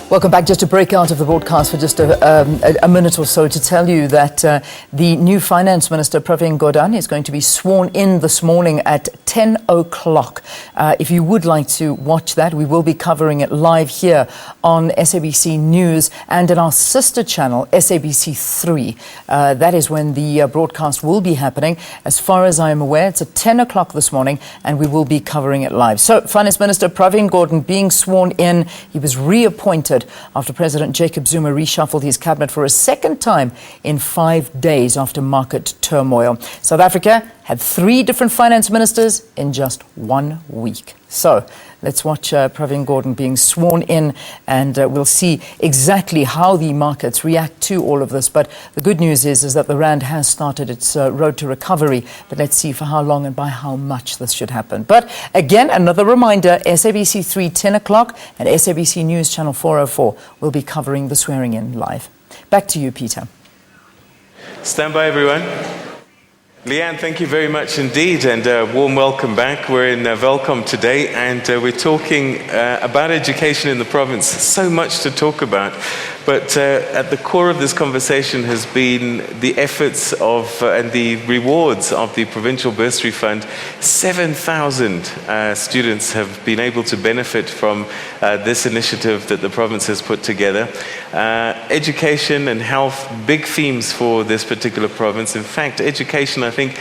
Welcome back. Just to break out of the broadcast for just a minute or so to tell you that the new Finance Minister, Pravin Gordhan, is going to be sworn in this morning at 10 o'clock. If you would like to watch that, we will be covering it live here on SABC News and in our sister channel, SABC 3. That is when the broadcast will be happening. As far as I am aware, it's at 10 o'clock this morning, and we will be covering it live. So, Finance Minister Pravin Gordhan being sworn in. He was reappointed after President Jacob Zuma reshuffled his cabinet for a second time in 5 days after market turmoil. South Africa had 3 different finance ministers in just 1 week. So let's watch Pravin Gordhan being sworn in, and we'll see exactly how the markets react to all of this. But the good news is that the Rand has started its road to recovery. But let's see for how long and by how much this should happen. But again, another reminder, SABC 3, 10 o'clock, and SABC News Channel 404 will be covering the swearing in live. Back to you, Peter. Stand by, everyone. Leanne, thank you very much indeed, and a warm welcome back. We're in Welkom today, and we're talking about education in the province. So much to talk about, but at the core of this conversation has been the efforts of and the rewards of the Provincial Bursary Fund. 7,000 students have been able to benefit from this initiative that the province has put together. Education and health, big themes for this particular province. In fact, education, I think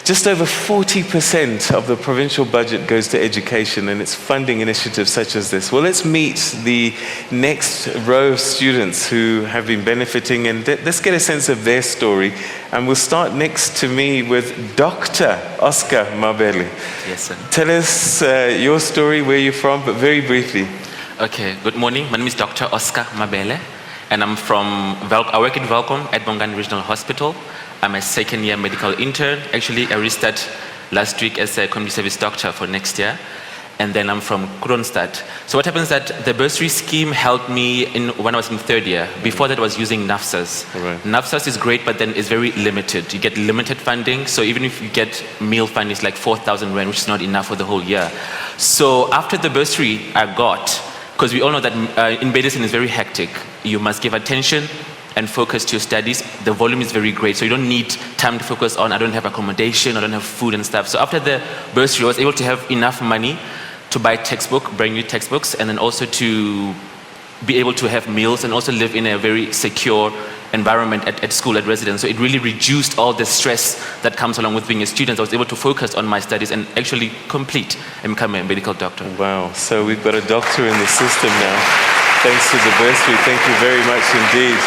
just over 40% of the provincial budget goes to education, and it's funding initiatives such as this. Well, let's meet the next row of students who have been benefiting, and let's get a sense of their story. And we'll start next to me with Dr. Oscar Mabele. Yes, sir. Tell us your story, where you're from, but very briefly. Okay, good morning. My name is Dr. Oscar Mabele, and I'm from I work in Welkom at Bongani Regional Hospital. I'm a second-year medical intern. Actually, I restarted last week as a community service doctor for next year. And then I'm from Kronstadt. So what happens is that the bursary scheme helped me when I was in third year. Before that, I was using NAFSAS. Right. NAFSAS is great, but then it's very limited. You get limited funding. So even if you get meal funding, it's like 4,000 rand, which is not enough for the whole year. So after the bursary I got, because we all know that in medicine is very hectic. You must give attention and focus to your studies. The volume is very great, so you don't need time to focus on, I don't have accommodation, I don't have food and stuff. So after the bursary, I was able to have enough money to buy textbook, brand new textbooks, and then also to be able to have meals and also live in a very secure environment at school, at residence. So it really reduced all the stress that comes along with being a student. I was able to focus on my studies and actually complete and become a medical doctor. Wow, so we've got a doctor in the system now, thanks to the bursary. Thank you very much indeed.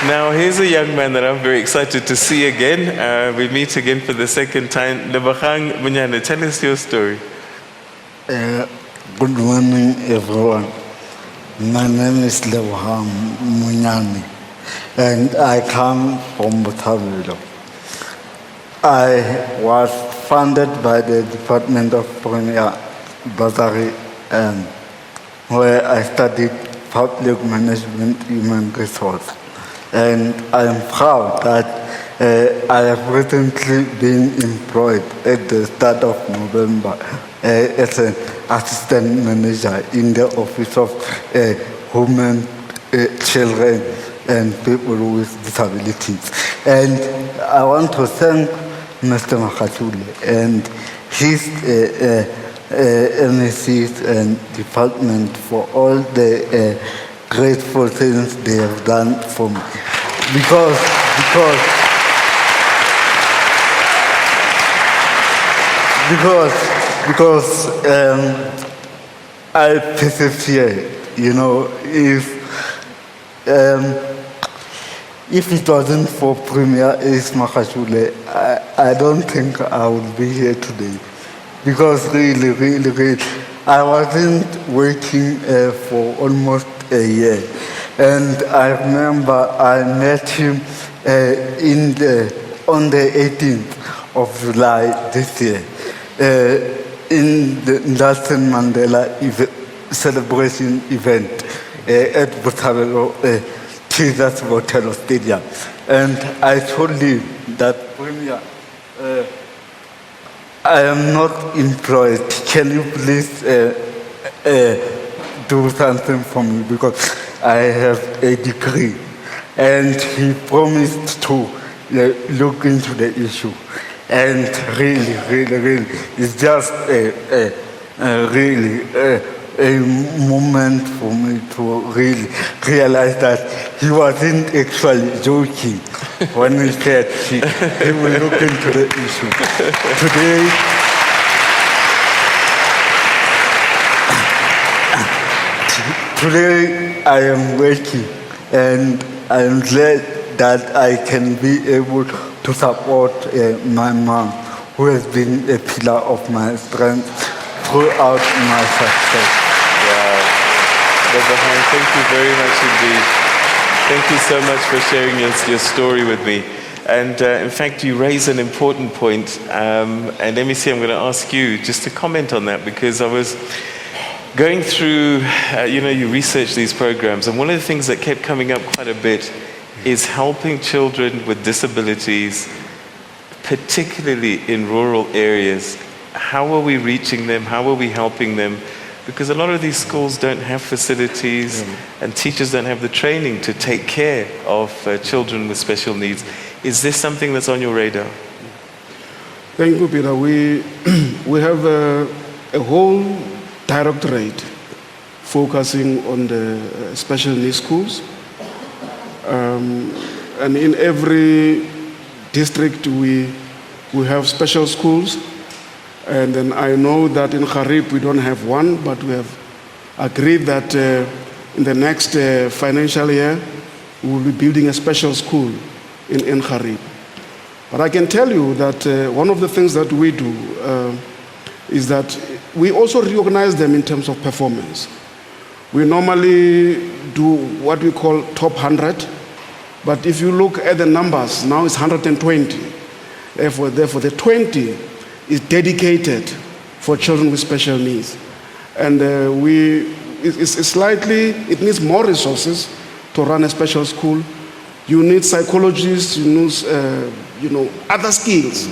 Now, here's a young man that I'm very excited to see again. We meet again for the second time. Lebachang Munyane, tell us your story. Good morning, everyone. My name is Lebachang Munyane, and I come from Bothavelo. I was funded by the Department of Premier Bursary, where I studied public management, human resource. And I am proud that I have recently been employed at the start of November as an assistant manager in the Office of Women, Children and People with Disabilities. And I want to thank Mr. Makgoe and his NACs and department for all the grateful things they have done for me. Because I persevere, you know. If it wasn't for Premier Ace Magashule, I don't think I would be here today. Because really, I wasn't working for almost a year. And I remember I met him on the 18th of July this year in the Nelson Mandela celebration event at Bothavelo Jesus Botelo Stadium. And I told him that, Premier, I am not employed. Can you please do something for me? Because I have a degree. And he promised to look into the issue. And really, it's just a moment for me to really realize that he wasn't actually joking when he said he will look into the issue. Today I am working, and I am glad that I can be able to support my mom, who has been a pillar of my strength throughout my success. Wow. Brother Han, thank you very much indeed. Thank you so much for sharing your story with me. And in fact, you raise an important point. And let me see, I'm going to ask you just to comment on that, because I was going through, you research these programs, and one of the things that kept coming up quite a bit is helping children with disabilities, particularly in rural areas. How are we reaching them? How are we helping them? Because a lot of these schools don't have facilities, and teachers don't have the training to take care of children with special needs. Is this something that's on your radar? Thank you, Peter. We have a whole directorate focusing on the special needs schools. And in every district we have special schools. And then I know that in Harib we don't have one, but we have agreed that in the next financial year we will be building a special school in Harib. But I can tell you that one of the things that we do is that we also reorganize them in terms of performance. We normally do what we call top 100, but if you look at the numbers, now it's 120. Therefore the 20 is dedicated for children with special needs. And it needs more resources to run a special school. You need psychologists, you need other skills.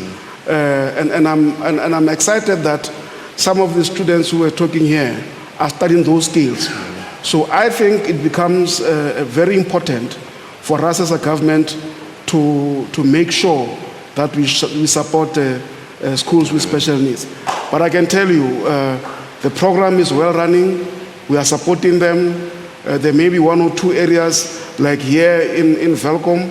And I'm excited that some of the students who are talking here are studying those skills. So I think it becomes very important for us as a government to make sure that we support schools with special needs. But I can tell you, the program is well running. We are supporting them. There may be one or two areas, like here in Welkom,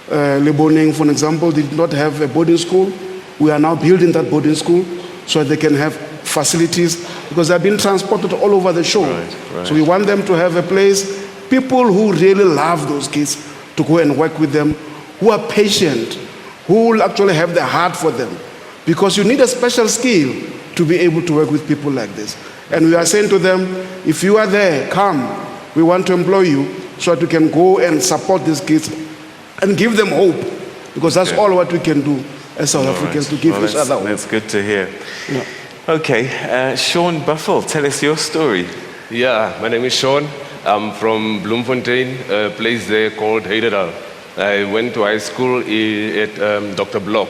Leboning, for example, did not have a boarding school. We are now building that boarding school so they can have facilities, because they've been transported all over the show. Right. So we want them to have a place, people who really love those kids, to go and work with them, who are patient, who will actually have the heart for them. Because you need a special skill to be able to work with people like this. And we are saying to them, if you are there, come. We want to employ you so that you can go and support these kids and give them hope. Because that's all what we can do as South Africans, to give each other hope. That's good to hear. Yeah. Okay, Sean Buffel, tell us your story. Yeah, my name is Sean. I'm from Bloemfontein, a place there called Heidedal. I went to high school at Dr. Block.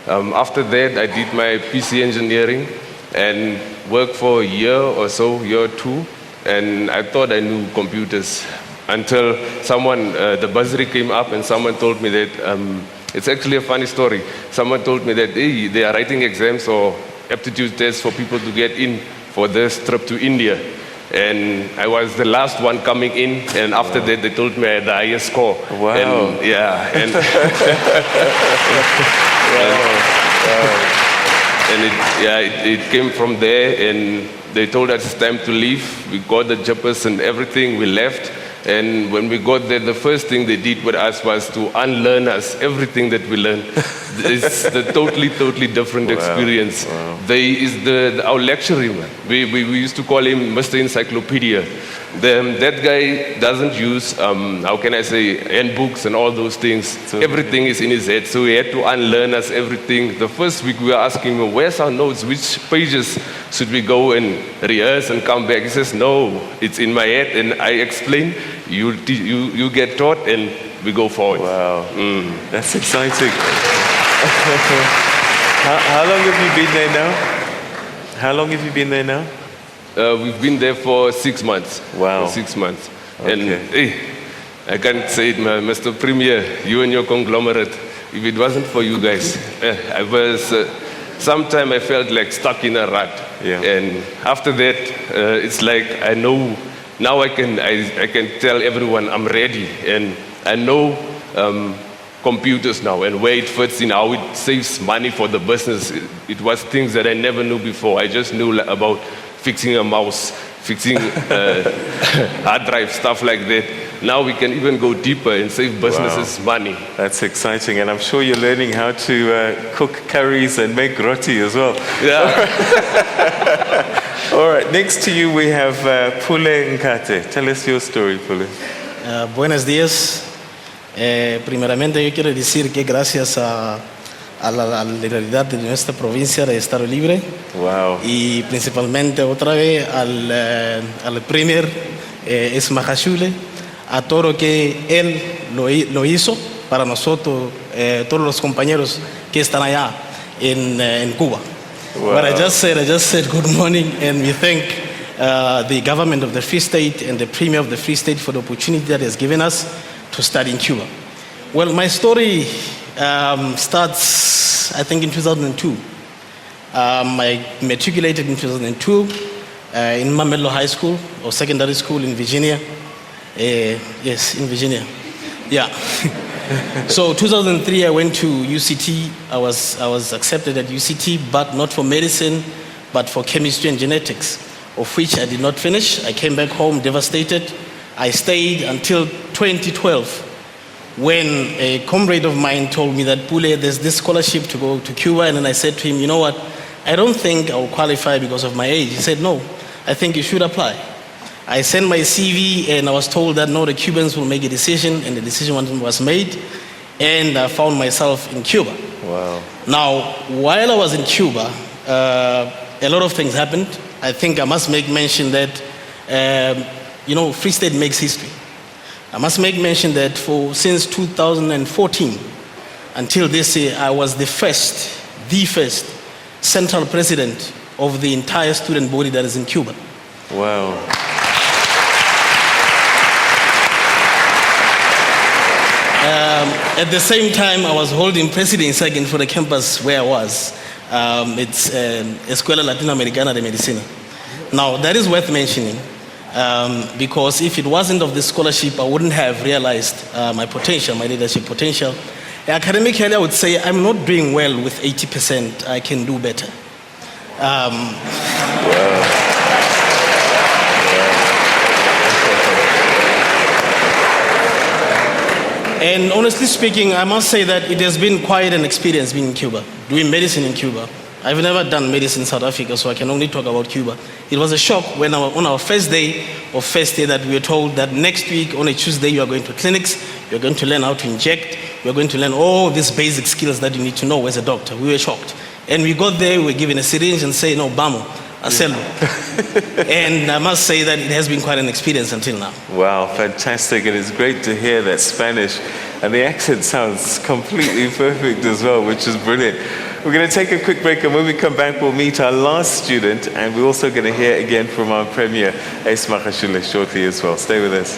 After that, I did my PC engineering and worked for a year or so, year or two, and I thought I knew computers until someone, the Bursary came up and someone told me that, it's actually a funny story. Someone told me that they are writing exams or aptitude tests for people to get in for this trip to India. And I was the last one coming in, and after that they told me I had the highest score. Wow. And, yeah. And, it came from there, and they told us it's time to leave. We got the jippers and everything, we left. And when we got there, the first thing they did with us was to unlearn us everything that we learned. It's the totally different experience. Wow. Our lecturer, we used to call him Mr. Encyclopedia. That guy doesn't use, handbooks and all those things. Everything is in his head, so he had to unlearn us everything. The first week we were asking him, where's our notes? Which pages should we go and rehearse and come back? He says, no, it's in my head, and I explain, you get taught, and we go forward. Wow, that's exciting. How long have you been there now? How long have you been there now? We've been there for 6 months. Wow. For 6 months. And I can't say it, Mr. Premier, you and your conglomerate, if it wasn't for you guys, I was, sometime I felt like stuck in a rut. Yeah. And after that, it's like I know, now I can tell everyone I'm ready. And I know computers now and where it fits in, how it saves money for the business. It was things that I never knew before. I just knew about fixing a mouse, fixing hard drive, stuff like that. Now we can even go deeper and save businesses money. That's exciting, and I'm sure you're learning how to cook curries and make roti as well. Yeah. All right, next to you we have Pule Nkate. Tell us your story, Pule. Buenos días. Primeramente yo quiero decir que gracias a la legalidad de nuestra provincia de Estado Libre Wow. y principalmente otra vez al Premier Ace Magashule, a todo lo que él lo hizo para nosotros, todos los compañeros que están allá en Cuba. Wow. But I just said good morning, and we thank the government of the Free State and the Premier of the Free State for the opportunity that has given us to study in Cuba. Well, my story starts, I think, in 2002. I matriculated in 2002 in Mamello High School or secondary school in Virginia. Yes, in Virginia. Yeah. So 2003, I went to UCT. I was accepted at UCT, but not for medicine, but for chemistry and genetics, of which I did not finish. I came back home devastated. I stayed until 2012, when a comrade of mine told me that, Pule, there's this scholarship to go to Cuba. And then I said to him, you know what, I don't think I will qualify because of my age. He said, no, I think you should apply. I sent my CV and I was told that, no, the Cubans will make a decision, and the decision was made, and I found myself in Cuba. Wow. Now, while I was in Cuba, a lot of things happened. I think I must make mention that Free State makes history. I must make mention that since 2014 until this year, I was the first central president of the entire student body that is in Cuba. Wow. At the same time, I was holding presidency again for the campus where I was. It's Escuela Latinoamericana de Medicina. Now, that is worth mentioning. Because if it wasn't of this scholarship, I wouldn't have realized my potential, my leadership potential. Academically, I would say I'm not doing well with 80%. I can do better. And honestly speaking, I must say that it has been quite an experience being in Cuba, doing medicine in Cuba. I've never done medicine in South Africa, so I can only talk about Cuba. It was a shock when on our first day that we were told that next week on a Tuesday you are going to clinics, you're going to learn how to inject, you're going to learn all these basic skills that you need to know as a doctor. We were shocked. And we got there, we were given a syringe and say, no, vamos, hacerlo. And I must say that it has been quite an experience until now. Wow, fantastic. And it's great to hear that Spanish. And the accent sounds completely perfect as well, which is brilliant. We're going to take a quick break, and when we come back, we'll meet our last student, and we're also going to hear again from our Premier, Ace Magashule, shortly as well. Stay with us.